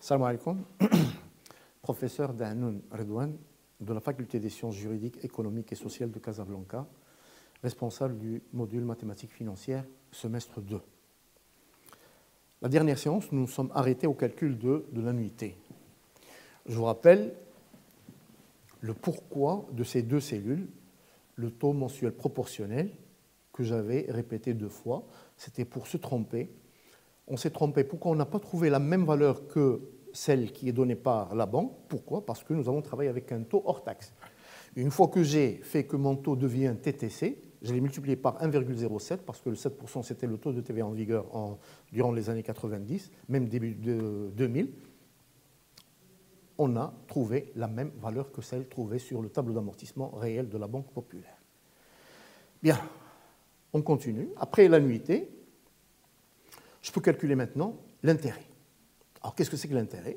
Salam alaikum. Professeur Dahnoun Redouane de la Faculté des sciences juridiques, économiques et sociales de Casablanca, responsable du module mathématiques financières, semestre 2. La dernière séance, nous nous sommes arrêtés au calcul de l'annuité. Je vous rappelle le pourquoi de ces deux cellules, le taux mensuel proportionnel, que j'avais répété 2 fois, c'était pour se tromper. On s'est trompé. Pourquoi on n'a pas trouvé la même valeur que celle qui est donnée par la banque? Pourquoi? Parce que nous avons travaillé avec un taux hors taxe. Une fois que j'ai fait que mon taux devient TTC, je l'ai multiplié par 1,07 parce que le 7% c'était le taux de TVA en vigueur durant les années 90, même début de 2000. On a trouvé la même valeur que celle trouvée sur le tableau d'amortissement réel de la Banque populaire. Bien, on continue. Après l'annuité, je peux calculer maintenant l'intérêt. Alors, qu'est-ce que c'est que l'intérêt?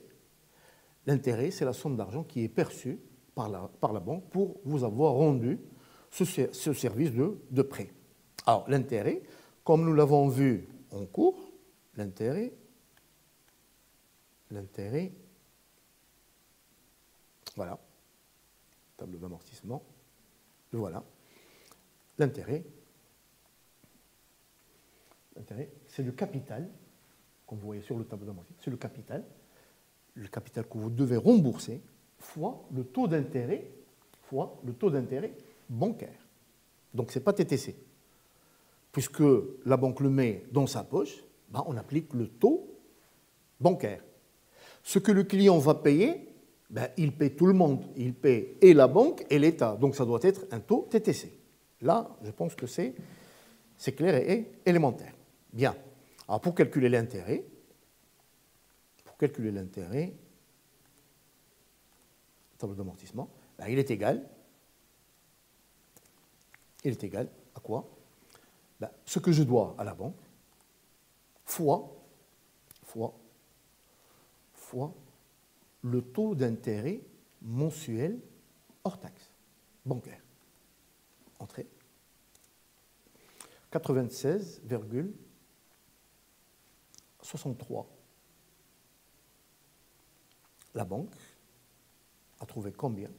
L'intérêt, c'est la somme d'argent qui est perçue par la banque pour vous avoir rendu ce service de prêt. Alors, l'intérêt, comme nous l'avons vu en cours, l'intérêt, voilà, tableau d'amortissement, voilà, l'intérêt, c'est le capital, comme vous voyez sur le tableau d'amortissement, c'est le capital que vous devez rembourser, fois le taux d'intérêt bancaire. Donc, ce n'est pas TTC. Puisque la banque le met dans sa poche, ben, on applique le taux bancaire. Ce que le client va payer, ben, il paie tout le monde. Il paie et la banque et l'État. Donc, ça doit être un taux TTC. Là, je pense que c'est clair et élémentaire. Bien. Alors, pour calculer l'intérêt, tableau d'amortissement, ben, il est égal à quoi? Ben, ce que je dois à la banque fois le taux d'intérêt mensuel hors taxe bancaire. Entrée 96,63. La banque a trouvé combien?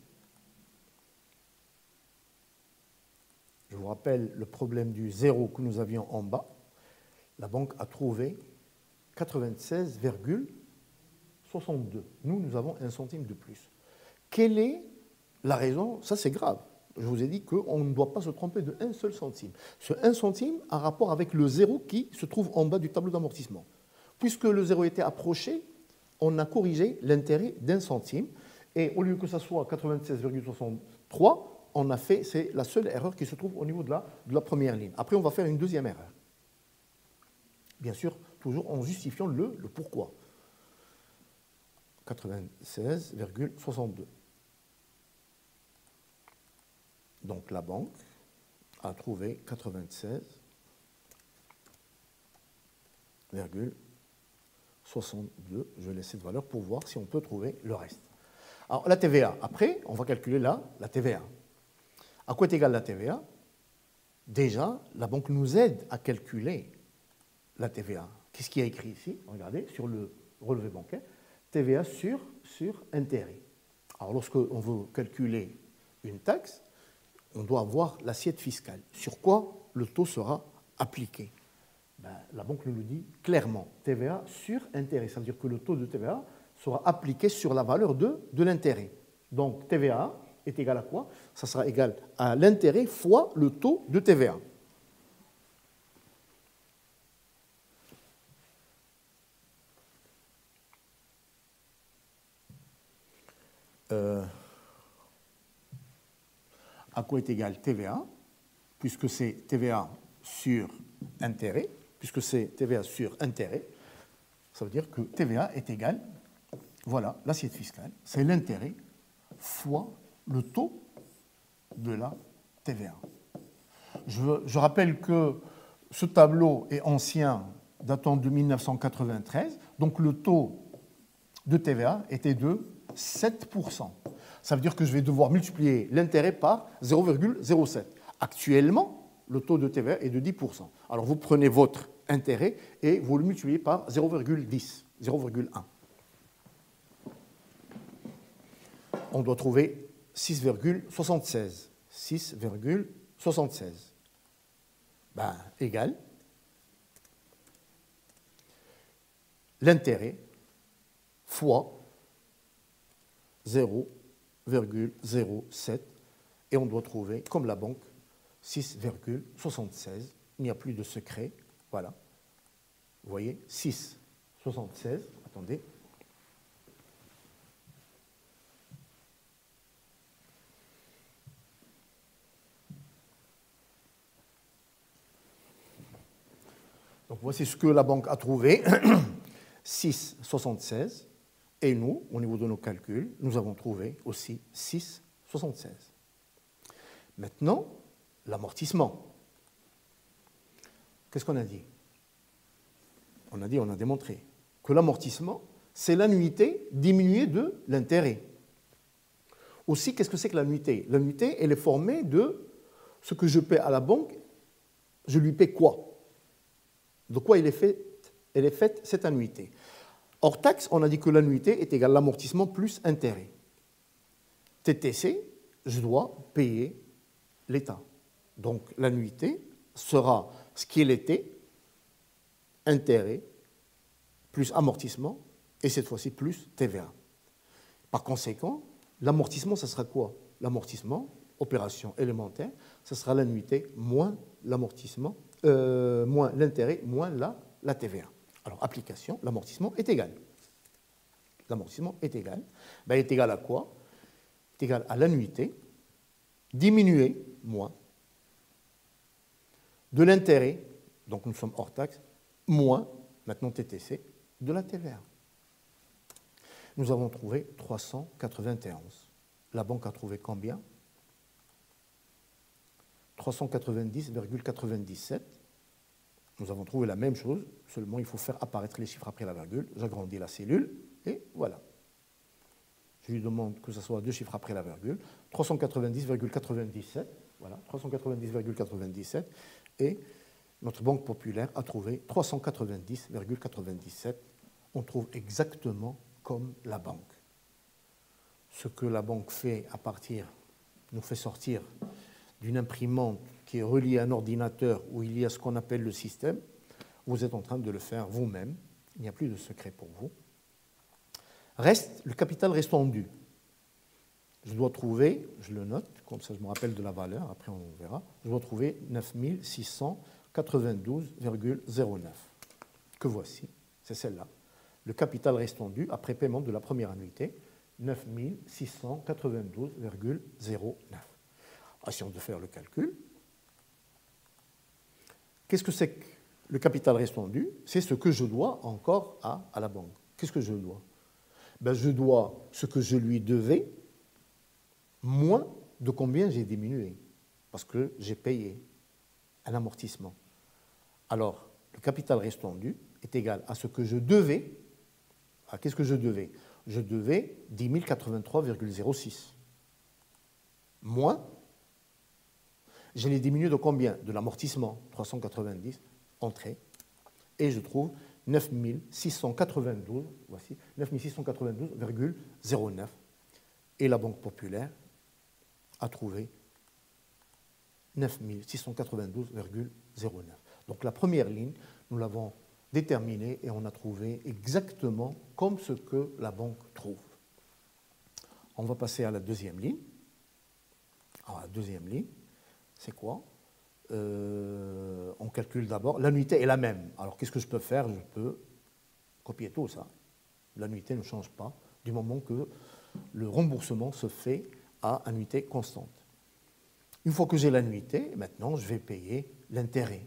Je vous rappelle le problème du zéro que nous avions en bas. La banque a trouvé 96,62. Nous avons 1 centime de plus. Quelle est la raison? Ça, c'est grave. Je vous ai dit qu'on ne doit pas se tromper de 1 seul centime. Ce 1 centime a rapport avec le zéro qui se trouve en bas du tableau d'amortissement. Puisque le zéro était approché, on a corrigé l'intérêt d'1 centime. Et au lieu que ça soit 96,63, on a fait, c'est la seule erreur qui se trouve au niveau de la première ligne. Après, on va faire une deuxième erreur. Bien sûr, toujours en justifiant le pourquoi. 96,62. Donc la banque a trouvé 96,62. Je vais laisser cette valeur pour voir si on peut trouver le reste. Alors la TVA, après, on va calculer la TVA. À quoi est égale la TVA? Déjà, la banque nous aide à calculer la TVA. Qu'est-ce qu'il y a écrit ici? Regardez, sur le relevé bancaire, TVA sur intérêt. Alors lorsqu'on veut calculer une taxe, on doit avoir l'assiette fiscale. Sur quoi le taux sera appliqué? Ben, la banque nous le dit clairement, TVA sur intérêt. Ça veut dire que le taux de TVA sera appliqué sur la valeur de l'intérêt. Donc TVA est égal à quoi? Ça sera égal à l'intérêt fois le taux de TVA. À quoi est égal TVA? Puisque c'est TVA sur intérêt, ça veut dire que TVA est égal, voilà, l'assiette fiscale, c'est l'intérêt fois le taux de la TVA. Je rappelle que ce tableau est ancien, datant de 1993, donc le taux de TVA était de 7%. Ça veut dire que je vais devoir multiplier l'intérêt par 0,07. Actuellement, le taux de TVA est de 10%. Alors vous prenez votre intérêt et vous le multipliez par 0,10, 0,1. on doit trouver 6,76. 6,76. Ben, égal l'intérêt fois 0,07 et on doit trouver, comme la banque, 6,76. Il n'y a plus de secret. Voilà. Vous voyez, 6,76. Attendez. Donc voici ce que la banque a trouvé. 6,76. Et nous, au niveau de nos calculs, nous avons trouvé aussi 6,76. Maintenant, l'amortissement. Qu'est-ce qu'on a dit? On a démontré que l'amortissement, c'est l'annuité diminuée de l'intérêt. Aussi, qu'est-ce que c'est que l'annuité? L'annuité, elle est formée de ce que je paie à la banque, je lui paie quoi? De quoi elle est faite cette annuité? Hors taxe, on a dit que l'annuité est égale à l'amortissement plus intérêt. TTC, je dois payer l'État. Donc l'annuité sera ce qu'elle était, intérêt plus amortissement, et cette fois-ci plus TVA. Par conséquent, l'amortissement, ça sera quoi? L'amortissement, opération élémentaire, ça sera l'annuité moins l'amortissement, moins l'intérêt, moins la TVA. Alors, application, l'amortissement est égal. L'amortissement est égal. Ben, il est égal à quoi? Il est égal à l'annuité diminuée, moins, de l'intérêt, donc nous sommes hors taxe, moins, maintenant TTC, de la TVA. Nous avons trouvé 391. La banque a trouvé combien? 390,97. Nous avons trouvé la même chose, seulement il faut faire apparaître les chiffres après la virgule. J'agrandis la cellule, et voilà. Je lui demande que ce soit deux chiffres après la virgule. 390,97, voilà, 390,97, et notre banque populaire a trouvé 390,97. On trouve exactement comme la banque. Ce que la banque fait à partir, nous fait sortir d'une imprimante qui est reliée à un ordinateur où il y a ce qu'on appelle le système, vous êtes en train de le faire vous-même. Il n'y a plus de secret pour vous. Reste le capital restant dû. Je dois trouver, je le note, comme ça je me rappelle de la valeur, après on verra, je dois trouver 9 692,09. Que voici, c'est celle-là. Le capital restant dû après paiement de la première annuité, 9 692,09. Si on veut faire le calcul, qu'est-ce que c'est que le capital restant dû? C'est ce que je dois encore à la banque. Qu'est-ce que je dois? Ben, je dois ce que je lui devais, moins de combien j'ai diminué, parce que j'ai payé un amortissement. Alors, le capital restant dû est égal à ce que je devais. Qu'est-ce que je devais? Je devais 10 083,06. Moins, je l'ai diminué de combien? De l'amortissement, 390, entrée, et je trouve 9 692, voici, 9 692,09. Et la Banque populaire a trouvé 9 692,09. Donc la première ligne, nous l'avons déterminée et on a trouvé exactement comme ce que la banque trouve. On va passer à la deuxième ligne. Alors la deuxième ligne, c'est quoi? On calcule d'abord, l'annuité est la même. Alors qu'est-ce que je peux faire? Je peux copier tout ça. L'annuité ne change pas du moment que le remboursement se fait à annuité constante. Une fois que j'ai l'annuité, maintenant je vais payer l'intérêt.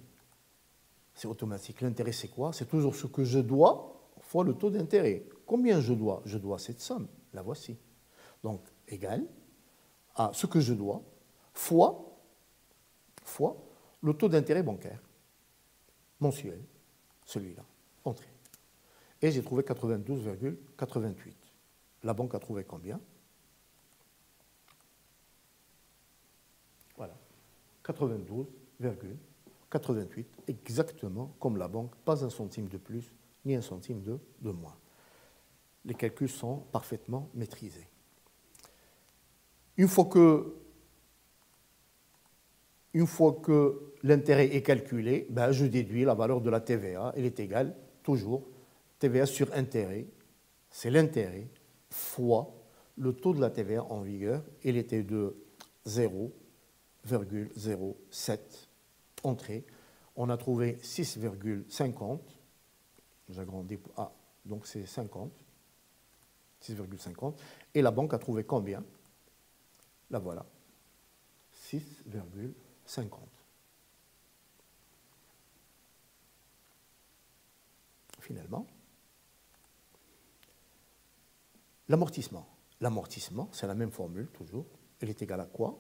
C'est automatique. L'intérêt, c'est quoi? C'est toujours ce que je dois fois le taux d'intérêt. Combien je dois? Je dois cette somme. La voici. Donc, égal à ce que je dois fois le taux d'intérêt bancaire mensuel, celui-là, entrée. Et j'ai trouvé 92,88. La banque a trouvé combien? Voilà, 92,88, exactement comme la banque, pas un centime de plus, ni un centime de moins. Les calculs sont parfaitement maîtrisés. Une fois que l'intérêt est calculé, ben, je déduis la valeur de la TVA. Elle est égale, toujours, TVA sur intérêt, c'est l'intérêt, fois le taux de la TVA en vigueur. Il était de 0,07 entrée. On a trouvé 6,50. J'agrandis. Ah, donc c'est 50. 6,50. Et la banque a trouvé combien? La voilà. 6,50. Finalement, l'amortissement. L'amortissement, c'est la même formule, toujours. Elle est égale à quoi?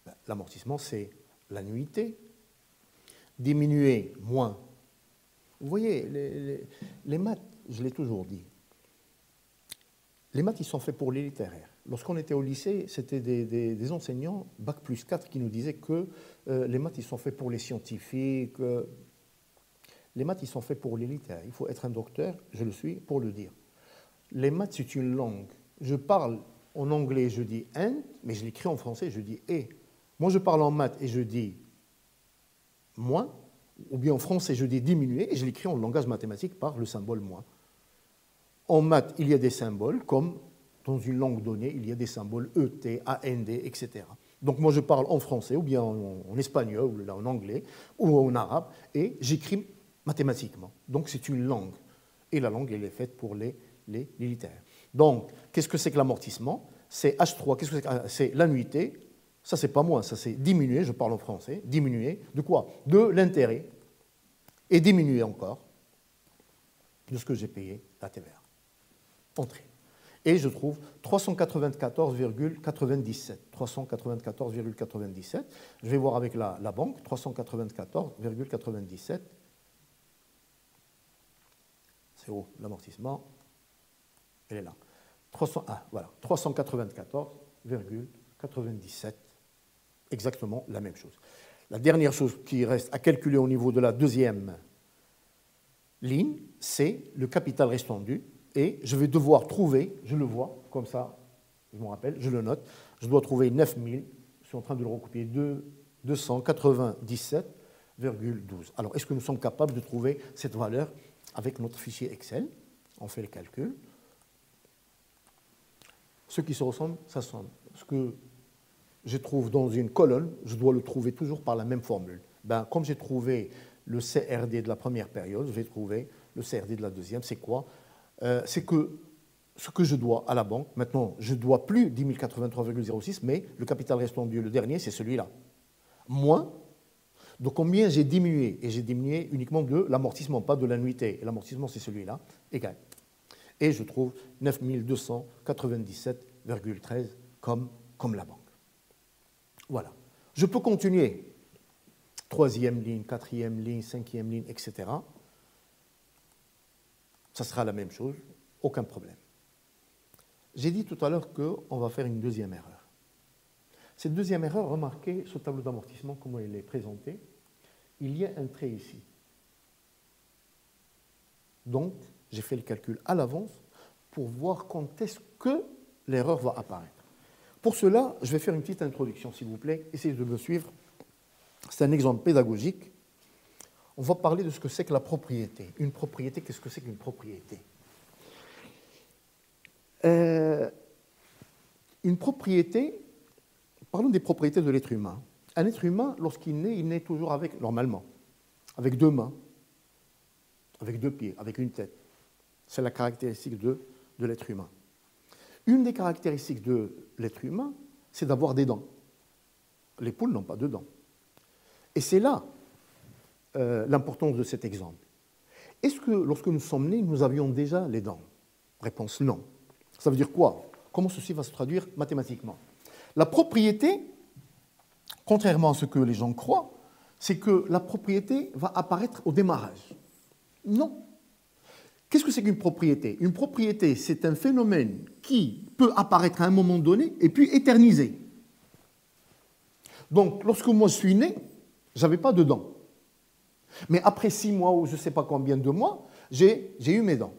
Ben, l'amortissement, c'est l'annuité. Diminuer moins. Vous voyez, les maths, je l'ai toujours dit, les maths, ils sont faits pour les littéraires. Lorsqu'on était au lycée, c'était des enseignants, Bac plus 4, qui nous disaient que les maths, ils sont faits pour les scientifiques. Les maths, ils sont faits pour les littéraires. Il faut être un docteur, je le suis, pour le dire. Les maths, c'est une langue. Je parle en anglais, je dis « and », mais je l'écris en français, je dis « et ». Moi, je parle en maths et je dis « moins », ou bien en français, je dis « diminuer », et je l'écris en langage mathématique par le symbole « moins ». En maths, il y a des symboles, comme dans une langue donnée, il y a des symboles ET, AND, etc. Donc moi, je parle en français, ou bien en espagnol, ou en anglais, ou en arabe, et j'écris mathématiquement. Donc c'est une langue. Et la langue, elle est faite pour les littéraires. Donc, qu'est-ce que c'est que l'amortissement? C'est H3, qu'est-ce que c'est que c'est l'annuité? Ça, c'est pas moi, ça c'est diminuer, je parle en français, diminuer de quoi? De l'intérêt. Et diminuer encore de ce que j'ai payé la TVA. Entrée. Et je trouve 394,97. 394,97. Je vais voir avec la banque, 394,97. C'est haut, l'amortissement. Elle est là. Voilà, 394,97. Exactement la même chose. La dernière chose qui reste à calculer au niveau de la deuxième ligne, c'est le capital restant dû. Et je vais devoir trouver, je le vois, comme ça, je me rappelle, je le note, je dois trouver 9000, je suis en train de le recopier, 297,12. Alors, est-ce que nous sommes capables de trouver cette valeur avec notre fichier Excel? On fait le calcul. Ce qui se ressemble, ça semble. Ce que je trouve dans une colonne, je dois le trouver toujours par la même formule. Ben, comme j'ai trouvé le CRD de la première période, je vais trouver le CRD de la deuxième. C'est quoi? C'est que ce que je dois à la banque, maintenant, je ne dois plus 10 083,06, mais le capital restant dû, le dernier, c'est celui-là. Moins de combien j'ai diminué. Et j'ai diminué uniquement de l'amortissement, pas de l'annuité. Et l'amortissement, c'est celui-là, égal. Et je trouve 9 297,13 comme la banque. Voilà. Je peux continuer. Troisième ligne, quatrième ligne, cinquième ligne, etc. Ça sera la même chose, aucun problème. J'ai dit tout à l'heure qu'on va faire une deuxième erreur. Cette deuxième erreur, remarquez ce tableau d'amortissement, comment il est présenté. Il y a un trait ici. Donc, j'ai fait le calcul à l'avance pour voir quand est-ce que l'erreur va apparaître. Pour cela, je vais faire une petite introduction, s'il vous plaît. Essayez de me suivre. C'est un exemple pédagogique. On va parler de ce que c'est que la propriété. Une propriété, qu'est-ce que c'est qu'une propriété? Une propriété, parlons des propriétés de l'être humain. Un être humain, lorsqu'il naît, il naît toujours avec, normalement, avec deux mains, avec deux pieds, avec une tête. C'est la caractéristique de l'être humain. Une des caractéristiques de l'être humain, c'est d'avoir des dents. Les poules n'ont pas de dents. Et c'est là l'importance de cet exemple. Est-ce que lorsque nous sommes nés, nous avions déjà les dents? Réponse non. Ça veut dire quoi? Comment ceci va se traduire mathématiquement? La propriété, contrairement à ce que les gens croient, c'est que la propriété va apparaître au démarrage. Non. Qu'est-ce que c'est qu'une propriété? Une propriété, c'est un phénomène qui peut apparaître à un moment donné et puis éterniser. Donc, lorsque moi je suis né, je n'avais pas de dents. Mais après 6 mois ou je ne sais pas combien de mois, j'ai eu mes dents.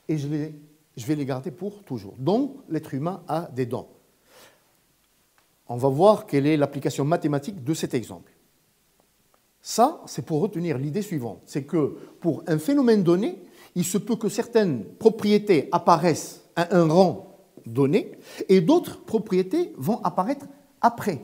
Et je vais les garder pour toujours. Donc, l'être humain a des dents. on va voir quelle est l'application mathématique de cet exemple. Ça, c'est pour retenir l'idée suivante, c'est que pour un phénomène donné, il se peut que certaines propriétés apparaissent à un rang donné et d'autres propriétés vont apparaître après.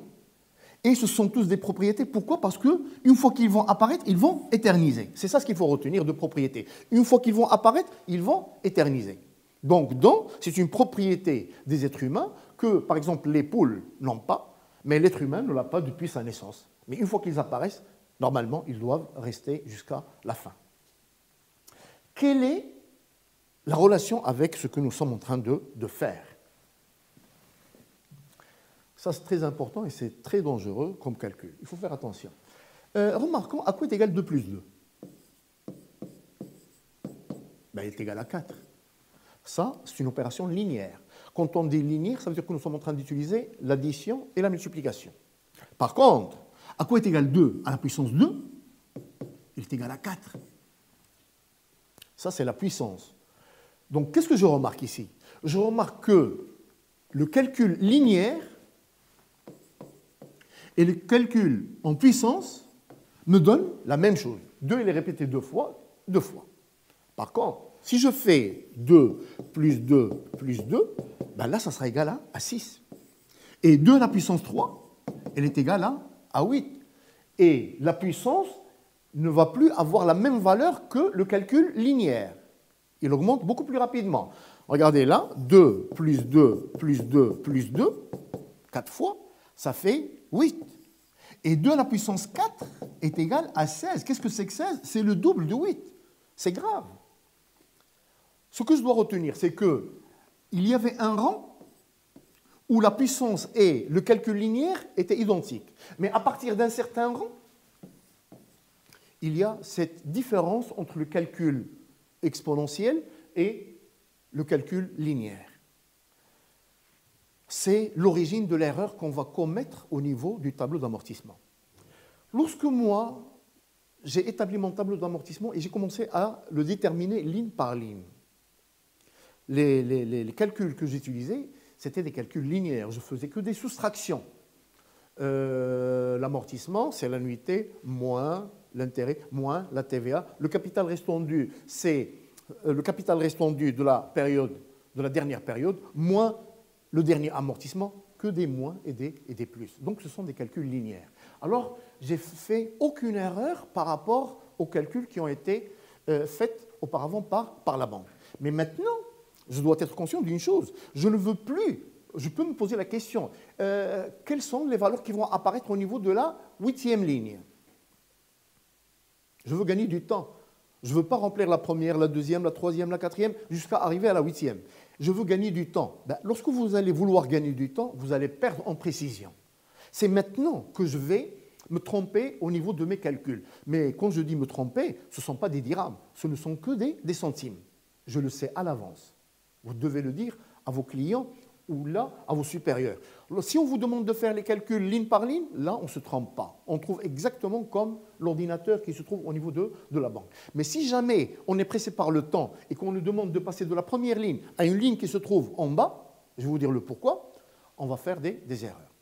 Et ce sont tous des propriétés. Pourquoi? Parce qu'une fois qu'ils vont apparaître, ils vont éterniser. C'est ça ce qu'il faut retenir de propriétés. Une fois qu'ils vont apparaître, ils vont éterniser. Donc, don, c'est une propriété des êtres humains que, par exemple, les poules n'ont pas, mais l'être humain ne l'a pas depuis sa naissance. Mais une fois qu'ils apparaissent, normalement, ils doivent rester jusqu'à la fin. Quelle est la relation avec ce que nous sommes en train de faire? Ça, c'est très important et c'est très dangereux comme calcul. Il faut faire attention. Remarquons, à quoi est égal 2 plus 2? Ben, il est égal à 4. Ça, c'est une opération linéaire. Quand on dit linéaire, ça veut dire que nous sommes en train d'utiliser l'addition et la multiplication. Par contre, à quoi est égal 2 à la puissance 2? Il est égal à 4. Ça, c'est la puissance. Donc, qu'est-ce que je remarque ici? Je remarque que le calcul linéaire et le calcul en puissance me donnent la même chose. 2, il est répété 2 fois, 2 fois. Par contre, si je fais 2 plus 2 plus 2, ben là, ça sera égal à 6. Et 2 à la puissance 3, elle est égale à 8. Et la puissance ne va plus avoir la même valeur que le calcul linéaire. Il augmente beaucoup plus rapidement. Regardez là, 2 plus 2 plus 2 plus 2, 4 fois, ça fait 8. Et 2 à la puissance 4 est égal à 16. Qu'est-ce que c'est que 16? C'est le double de 8. C'est grave. Ce que je dois retenir, c'est qu'il y avait un rang où la puissance et le calcul linéaire étaient identiques. Mais à partir d'un certain rang, il y a cette différence entre le calcul exponentiel et le calcul linéaire. C'est l'origine de l'erreur qu'on va commettre au niveau du tableau d'amortissement. Lorsque moi, j'ai établi mon tableau d'amortissement et j'ai commencé à le déterminer ligne par ligne, les calculs que j'utilisais, c'était des calculs linéaires. Je ne faisais que des soustractions. L'amortissement, c'est l'annuité moins l'intérêt moins la TVA. Le capital restant dû, c'est le capital restant dû de la dernière période, moins le dernier amortissement, que des moins et des plus. Donc ce sont des calculs linéaires. Alors, j'ai fait aucune erreur par rapport aux calculs qui ont été faits auparavant par la banque. Mais maintenant, je dois être conscient d'une chose. Je ne veux plus, je peux me poser la question, quelles sont les valeurs qui vont apparaître au niveau de la 8e ligne? Je veux gagner du temps. Je ne veux pas remplir la première, la deuxième, la troisième, la quatrième, jusqu'à arriver à la 8e. Je veux gagner du temps. Ben, lorsque vous allez vouloir gagner du temps, vous allez perdre en précision. C'est maintenant que je vais me tromper au niveau de mes calculs. Mais quand je dis me tromper, ce ne sont pas des dirhams, ce ne sont que des centimes. Je le sais à l'avance. Vous devez le dire à vos clients ou là, à vos supérieurs. Alors, si on vous demande de faire les calculs ligne par ligne, là, on ne se trompe pas. On trouve exactement comme l'ordinateur qui se trouve au niveau de la banque. Mais si jamais on est pressé par le temps et qu'on nous demande de passer de la première ligne à une ligne qui se trouve en bas, je vais vous dire le pourquoi, on va faire des erreurs.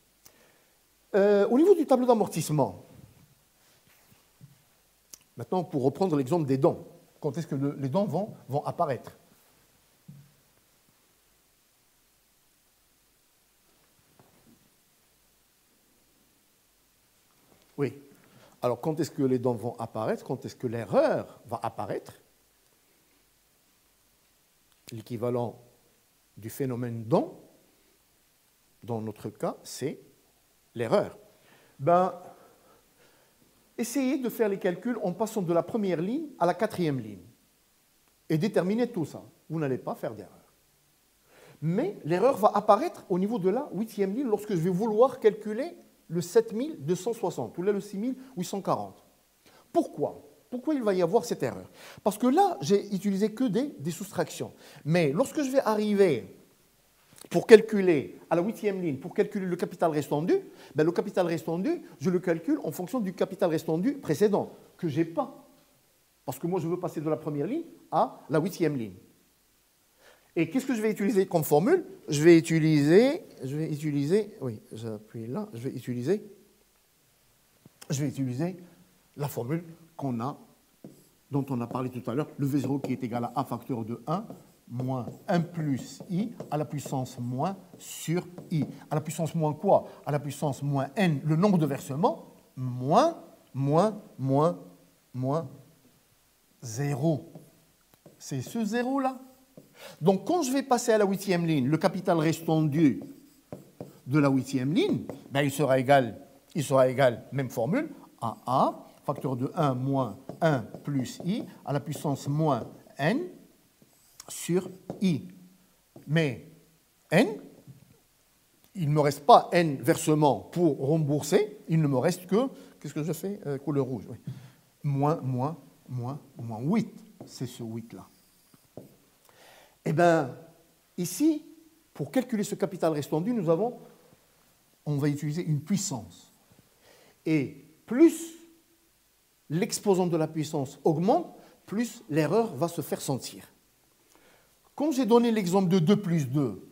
Au niveau du tableau d'amortissement, maintenant, pour reprendre l'exemple des dons, quand est-ce que les dons vont apparaître? Oui. Alors, quand est-ce que les dons vont apparaître? Quand est-ce que l'erreur va apparaître? L'équivalent du phénomène don, dans notre cas, c'est l'erreur. Ben, essayez de faire les calculs en passant de la première ligne à la 4e ligne et déterminer tout ça. Vous n'allez pas faire d'erreur. Mais l'erreur va apparaître au niveau de la 8e ligne lorsque je vais vouloir calculer le 7260 ou là le 6840. Pourquoi? Pourquoi il va y avoir cette erreur? Parce que là, j'ai utilisé que des soustractions. Mais lorsque je vais arriver pour calculer à la 8e ligne, pour calculer le capital restant dû, ben le capital restant dû, je le calcule en fonction du capital restant dû précédent, que je n'ai pas. Parce que moi, je veux passer de la première ligne à la 8e ligne. Et qu'est-ce que je vais utiliser comme formule? Je vais utiliser je vais utiliser, oui, j'appuie là, je vais utiliser la formule qu'on a, dont on a parlé tout à l'heure, le V0 qui est égal à A facteur de 1 moins 1 plus I à la puissance moins sur I. À la puissance moins quoi? À la puissance moins N, le nombre de versements, moins 0. C'est ce 0-là. Donc, quand je vais passer à la 8e ligne, le capital restendu de la 8e ligne, ben, il sera égal, même formule, à A, facteur de 1 moins 1 plus I, à la puissance moins N sur I. Mais N, il ne me reste pas N versements pour rembourser, il ne me reste que, qu'est-ce que je fais? Couleur rouge, oui. Moins 8, c'est ce 8-là. Eh bien, ici, pour calculer ce capital restendu, on va utiliser une puissance. Et plus l'exposant de la puissance augmente, plus l'erreur va se faire sentir. Quand j'ai donné l'exemple de 2 plus 2,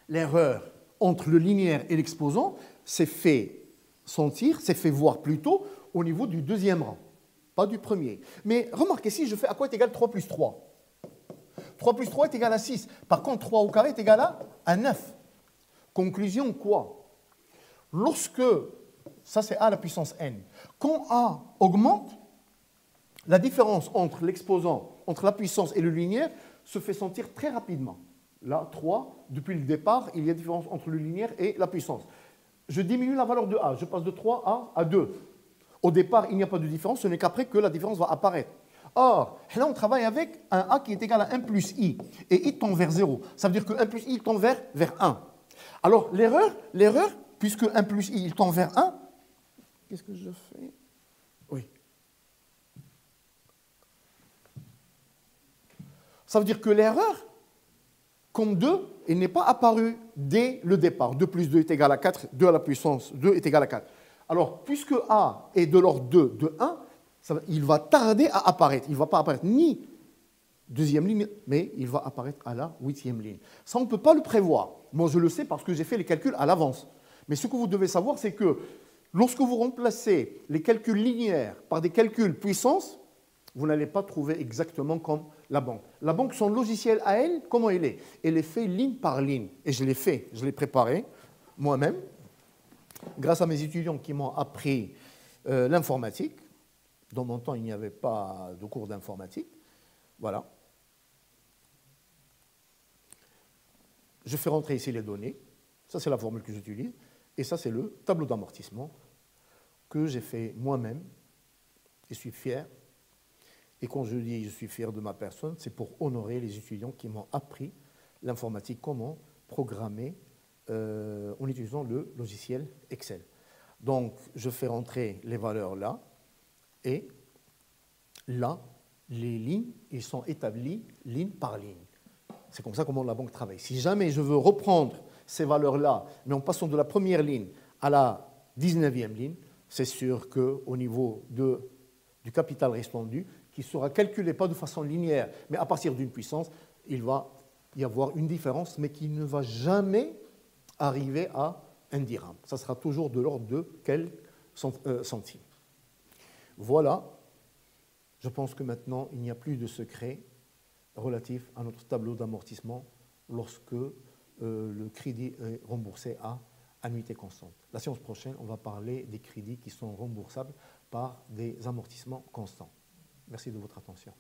l'erreur entre le linéaire et l'exposant s'est fait sentir, s'est fait voir plutôt au niveau du deuxième rang, pas du premier. Mais remarquez ici, je fais à quoi est égal 3 plus 3 ? 3 plus 3 est égal à 6. Par contre, 3 au carré est égal à 9. Conclusion, quoi? Lorsque, ça c'est A à la puissance n, quand A augmente, la différence entre l'exposant, entre la puissance et le linéaire, se fait sentir très rapidement. Là, 3, depuis le départ, il y a différence entre le linéaire et la puissance. Je diminue la valeur de A, je passe de 3 à 2. Au départ, il n'y a pas de différence, ce n'est qu'après que la différence va apparaître. Or, là, on travaille avec un A qui est égal à 1 plus I, et I tend vers 0. Ça veut dire que 1 plus I tend vers 1. Alors, l'erreur, puisque 1 plus I il tend vers 1, qu'est-ce que je fais? Oui. Ça veut dire que l'erreur, comme 2, il n'est pas apparu dès le départ. 2 plus 2 est égal à 4, 2 à la puissance 2 est égal à 4. Alors, puisque A est de l'ordre de 1, il va tarder à apparaître. Il ne va pas apparaître ni deuxième ligne, mais il va apparaître à la 8e ligne. Ça, on ne peut pas le prévoir. Moi, je le sais parce que j'ai fait les calculs à l'avance. Mais ce que vous devez savoir, c'est que lorsque vous remplacez les calculs linéaires par des calculs puissance, vous n'allez pas trouver exactement comme la banque. La banque, son logiciel à elle, comment il est? Elle est fait ligne par ligne. Et je l'ai fait, je l'ai préparé moi-même, grâce à mes étudiants qui m'ont appris l'informatique. Dans mon temps, il n'y avait pas de cours d'informatique. Voilà. Je fais rentrer ici les données. Ça, c'est la formule que j'utilise. Et ça, c'est le tableau d'amortissement que j'ai fait moi-même. Je suis fier. Et quand je dis je suis fier de ma personne, c'est pour honorer les étudiants qui m'ont appris l'informatique, comment programmer en utilisant le logiciel Excel. Donc, je fais rentrer les valeurs là, et là, les lignes, ils sont établis ligne par ligne. C'est comme ça comment la banque travaille. Si jamais je veux reprendre ces valeurs-là, mais en passant de la première ligne à la 19e ligne, c'est sûr qu'au niveau du capital restendu, qui sera calculé pas de façon linéaire, mais à partir d'une puissance, il va y avoir une différence, mais qui ne va jamais arriver à 1 dirham. Ça sera toujours de l'ordre de quelques centimes. Voilà. Je pense que maintenant, il n'y a plus de secret relatif à notre tableau d'amortissement lorsque le crédit est remboursé à annuité constante. La séance prochaine, on va parler des crédits qui sont remboursables par des amortissements constants. Merci de votre attention.